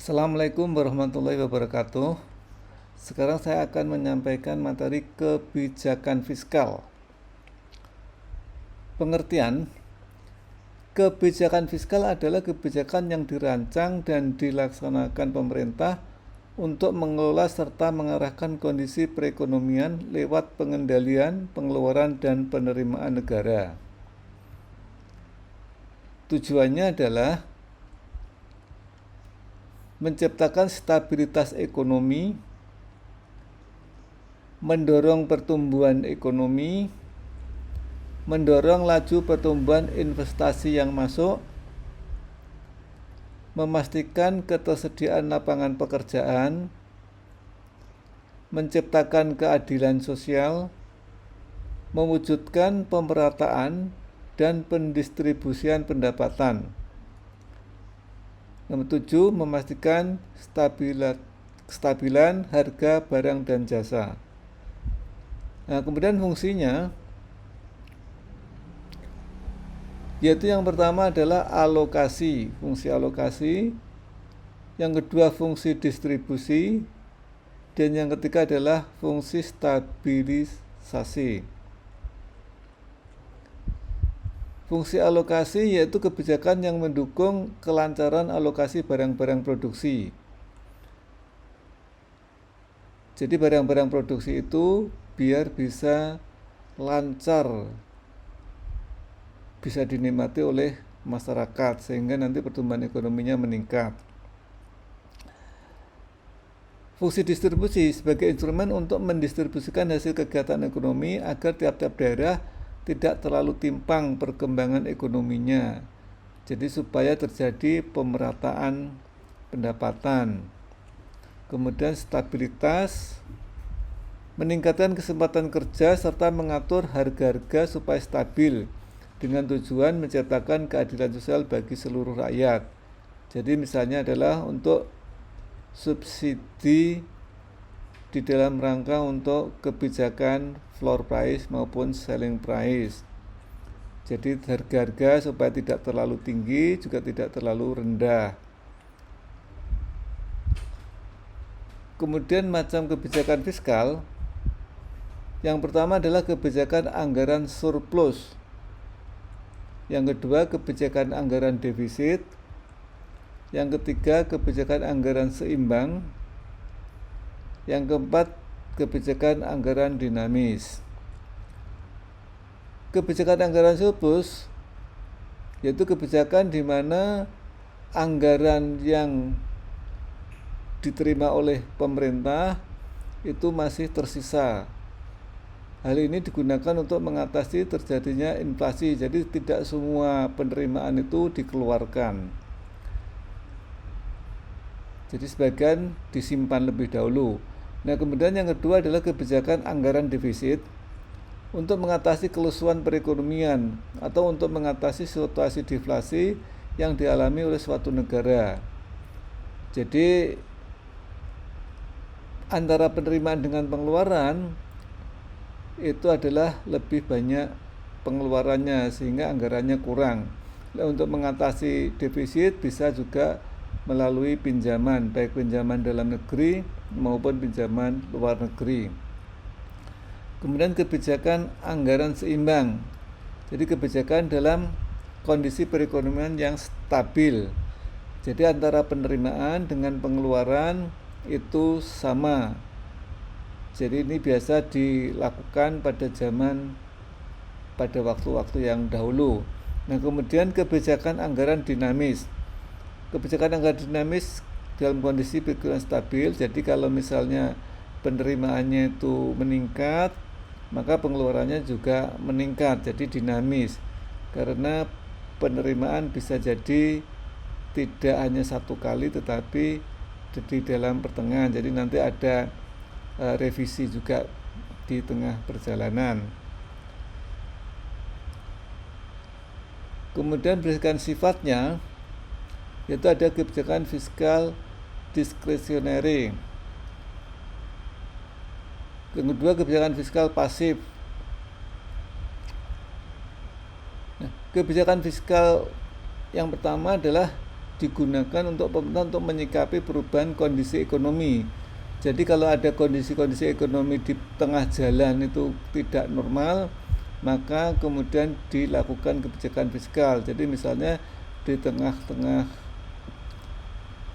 Assalamualaikum warahmatullahi wabarakatuh. Sekarang saya akan menyampaikan materi kebijakan fiskal. Pengertian: kebijakan fiskal adalah kebijakan yang dirancang dan dilaksanakan pemerintah untuk mengelola serta mengarahkan kondisi perekonomian lewat pengendalian, pengeluaran, dan penerimaan negara. Tujuannya adalah menciptakan stabilitas ekonomi, mendorong pertumbuhan ekonomi, mendorong laju pertumbuhan investasi yang masuk, memastikan ketersediaan lapangan pekerjaan, menciptakan keadilan sosial, mewujudkan pemerataan dan pendistribusian pendapatan. Nomor 7, memastikan kestabilan harga barang dan jasa. Nah, kemudian fungsinya, yaitu yang pertama adalah alokasi, fungsi alokasi, yang kedua fungsi distribusi, dan yang ketiga adalah fungsi stabilisasi. Fungsi alokasi yaitu kebijakan yang mendukung kelancaran alokasi barang-barang produksi. Jadi barang-barang produksi itu biar bisa lancar, bisa dinikmati oleh masyarakat sehingga nanti pertumbuhan ekonominya meningkat. Fungsi distribusi sebagai instrumen untuk mendistribusikan hasil kegiatan ekonomi agar tiap-tiap daerah tidak terlalu timpang perkembangan ekonominya. Jadi supaya terjadi pemerataan pendapatan. Kemudian stabilitas, meningkatkan kesempatan kerja serta mengatur harga-harga supaya stabil dengan tujuan menciptakan keadilan sosial bagi seluruh rakyat. Jadi misalnya adalah untuk subsidi di dalam rangka untuk kebijakan floor price maupun selling price. Jadi harga-harga supaya tidak terlalu tinggi juga tidak terlalu rendah. Kemudian macam kebijakan fiskal, yang pertama adalah kebijakan anggaran surplus, yang kedua kebijakan anggaran defisit, yang ketiga kebijakan anggaran seimbang, yang keempat kebijakan anggaran dinamis. Kebijakan anggaran surplus yaitu kebijakan di mana anggaran yang diterima oleh pemerintah itu masih tersisa. Hal ini digunakan untuk mengatasi terjadinya inflasi. Jadi tidak semua penerimaan itu dikeluarkan. Jadi sebagian disimpan lebih dahulu. Nah, kemudian yang kedua adalah kebijakan anggaran defisit untuk mengatasi kelusuan perekonomian atau untuk mengatasi situasi deflasi yang dialami oleh suatu negara. Jadi antara penerimaan dengan pengeluaran itu adalah lebih banyak pengeluarannya sehingga anggarannya kurang. Nah, untuk mengatasi defisit bisa juga melalui pinjaman, baik pinjaman dalam negeri maupun pinjaman luar negeri. Kemudian kebijakan anggaran seimbang. Jadi kebijakan dalam kondisi perekonomian yang stabil. Jadi antara penerimaan dengan pengeluaran itu sama. Jadi ini biasa dilakukan pada waktu-waktu yang dahulu. Nah, kemudian kebijakan anggaran dinamis. Kebijakan anggaran dinamis dalam kondisi perekonomian stabil. Jadi kalau misalnya penerimaannya itu meningkat, maka pengeluarannya juga meningkat. Jadi dinamis. Karena penerimaan bisa jadi tidak hanya satu kali tetapi di dalam pertengahan. Jadi nanti ada revisi juga di tengah perjalanan. Kemudian berdasarkan sifatnya, yaitu ada kebijakan fiskal diskresioneri. Yang kedua kebijakan fiskal pasif. Nah, kebijakan fiskal yang pertama adalah digunakan untuk pemerintah untuk menyikapi perubahan kondisi ekonomi. Jadi kalau ada kondisi-kondisi ekonomi di tengah jalan itu tidak normal, maka kemudian dilakukan kebijakan fiskal. Jadi misalnya di tengah-tengah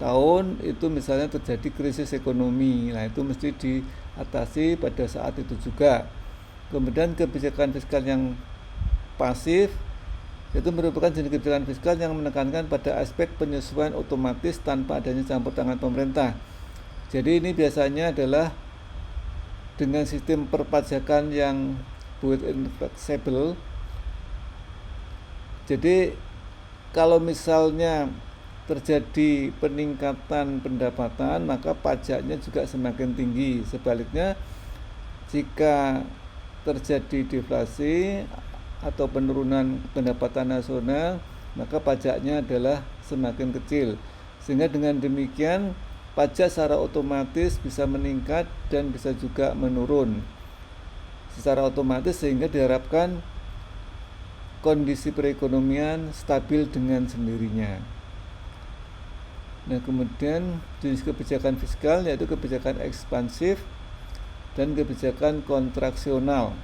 tahun itu misalnya terjadi krisis ekonomi, nah itu mesti diatasi pada saat itu juga. Kemudian kebijakan fiskal yang pasif itu merupakan jenis kebijakan fiskal yang menekankan pada aspek penyesuaian otomatis tanpa adanya campur tangan pemerintah. Jadi ini biasanya adalah dengan sistem perpajakan yang built-in flexible. Jadi kalau misalnya terjadi peningkatan pendapatan, maka pajaknya juga semakin tinggi. Sebaliknya, jika terjadi deflasi atau penurunan pendapatan nasional, maka pajaknya adalah semakin kecil. Sehingga dengan demikian, pajak secara otomatis bisa meningkat dan bisa juga menurun secara otomatis, sehingga diharapkan kondisi perekonomian stabil dengan sendirinya. Nah, kemudian jenis kebijakan fiskal yaitu kebijakan ekspansif dan kebijakan kontraksional.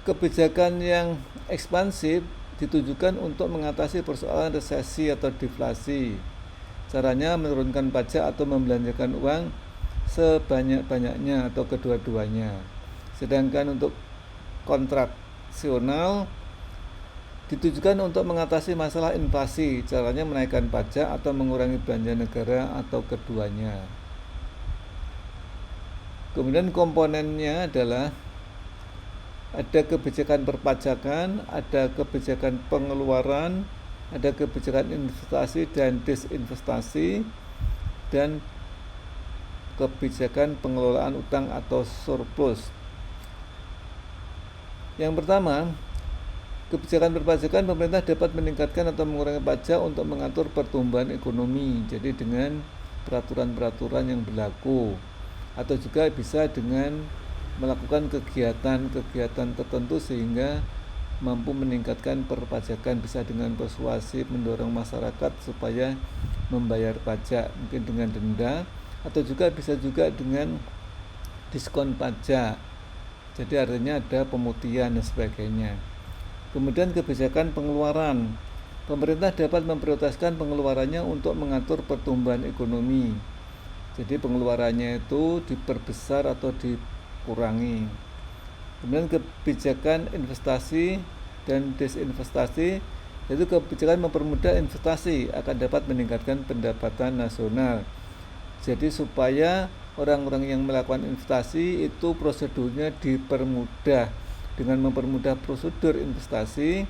Kebijakan yang ekspansif ditujukan untuk mengatasi persoalan resesi atau deflasi. Caranya menurunkan pajak atau membelanjakan uang sebanyak-banyaknya atau kedua-duanya. Sedangkan untuk kontraksional ditujukan untuk mengatasi masalah inflasi, caranya menaikkan pajak atau mengurangi belanja negara atau keduanya. Kemudian komponennya adalah ada kebijakan perpajakan, ada kebijakan pengeluaran, ada kebijakan investasi dan disinvestasi, dan kebijakan pengelolaan utang atau surplus. Yang pertama, kebijakan perpajakan, pemerintah dapat meningkatkan atau mengurangi pajak untuk mengatur pertumbuhan ekonomi. Jadi dengan peraturan-peraturan yang berlaku, atau juga bisa dengan melakukan kegiatan-kegiatan tertentu sehingga mampu meningkatkan perpajakan, bisa dengan persuasif mendorong masyarakat supaya membayar pajak, mungkin dengan denda, atau juga bisa juga dengan diskon pajak. Jadi artinya ada pemutihan dan sebagainya. Kemudian kebijakan pengeluaran, pemerintah dapat memprioritaskan pengeluarannya untuk mengatur pertumbuhan ekonomi. Jadi pengeluarannya itu diperbesar atau dikurangi. Kemudian kebijakan investasi dan disinvestasi, yaitu kebijakan mempermudah investasi akan dapat meningkatkan pendapatan nasional. Jadi supaya orang-orang yang melakukan investasi itu prosedurnya dipermudah. Dengan mempermudah prosedur investasi,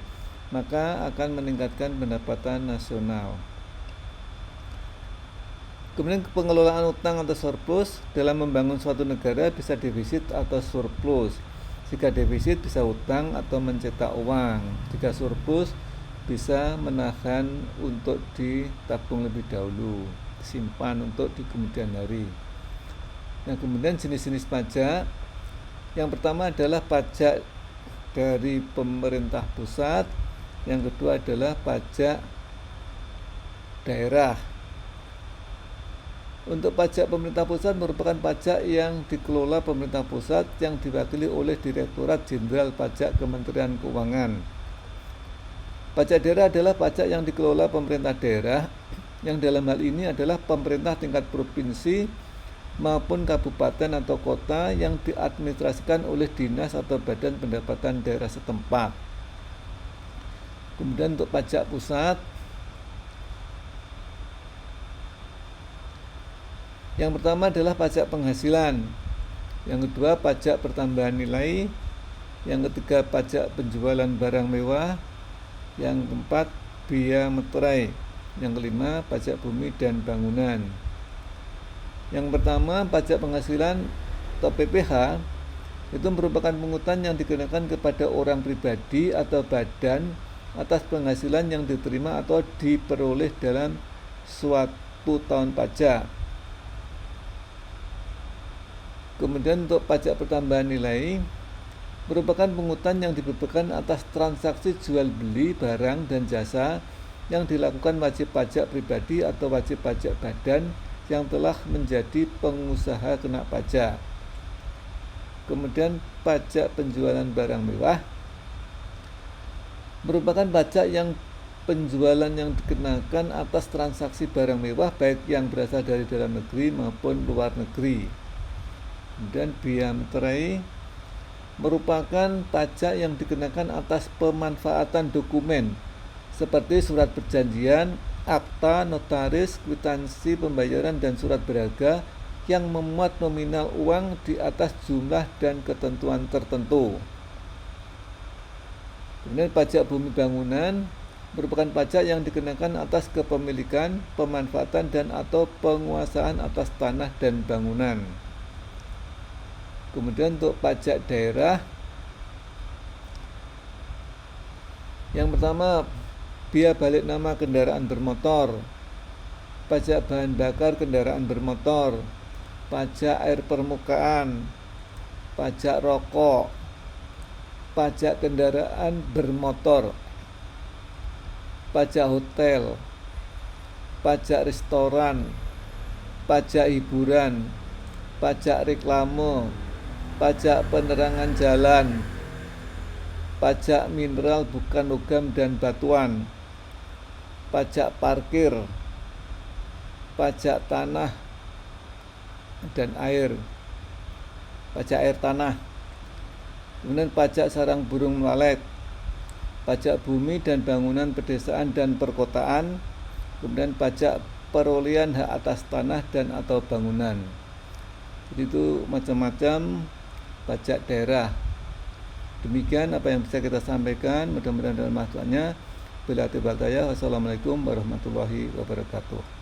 maka akan meningkatkan pendapatan nasional. Kemudian pengelolaan utang atau surplus, dalam membangun suatu negara bisa defisit atau surplus. Jika defisit bisa utang atau mencetak uang. Jika surplus bisa menahan untuk ditabung lebih dahulu, simpan untuk di kemudian hari. Nah, kemudian jenis-jenis pajak. Yang pertama adalah pajak dari pemerintah pusat, yang kedua adalah pajak daerah. Untuk pajak pemerintah pusat merupakan pajak yang dikelola pemerintah pusat yang diwakili oleh Direktorat Jenderal Pajak Kementerian Keuangan. Pajak daerah adalah pajak yang dikelola pemerintah daerah, yang dalam hal ini adalah pemerintah tingkat provinsi maupun kabupaten atau kota yang diadministrasikan oleh dinas atau badan pendapatan daerah setempat. Kemudian untuk pajak pusat, yang pertama adalah pajak penghasilan, yang kedua pajak pertambahan nilai, yang ketiga pajak penjualan barang mewah, yang keempat biaya meterai, yang kelima pajak bumi dan bangunan. Yang pertama, pajak penghasilan atau PPH itu merupakan pungutan yang dikenakan kepada orang pribadi atau badan atas penghasilan yang diterima atau diperoleh dalam suatu tahun pajak. Kemudian untuk pajak pertambahan nilai merupakan pungutan yang dibebankan atas transaksi jual beli barang dan jasa yang dilakukan wajib pajak pribadi atau wajib pajak badan yang telah menjadi pengusaha kena pajak. Kemudian pajak penjualan barang mewah merupakan pajak yang penjualan yang dikenakan atas transaksi barang mewah baik yang berasal dari dalam negeri maupun luar negeri. Kemudian bea materai merupakan pajak yang dikenakan atas pemanfaatan dokumen seperti surat perjanjian, akta notaris, kwitansi pembayaran dan surat berharga yang memuat nominal uang di atas jumlah dan ketentuan tertentu. Kemudian pajak bumi bangunan merupakan pajak yang dikenakan atas kepemilikan, pemanfaatan dan atau penguasaan atas tanah dan bangunan. Kemudian untuk pajak daerah, yang pertama bea balik nama kendaraan bermotor, pajak bahan bakar kendaraan bermotor, pajak air permukaan, pajak rokok, pajak kendaraan bermotor, pajak hotel, pajak restoran, pajak hiburan, pajak reklame, pajak penerangan jalan, pajak mineral bukan logam dan batuan, pajak parkir, pajak tanah dan air, pajak air tanah, kemudian pajak sarang burung walet, pajak bumi dan bangunan pedesaan dan perkotaan, kemudian pajak perolehan hak atas tanah dan atau bangunan. Jadi itu macam-macam pajak daerah. Demikian apa yang bisa kita sampaikan, mudah-mudahan dalam manfaatnya. Bila tiba daya, wassalamualaikum warahmatullahi wabarakatuh.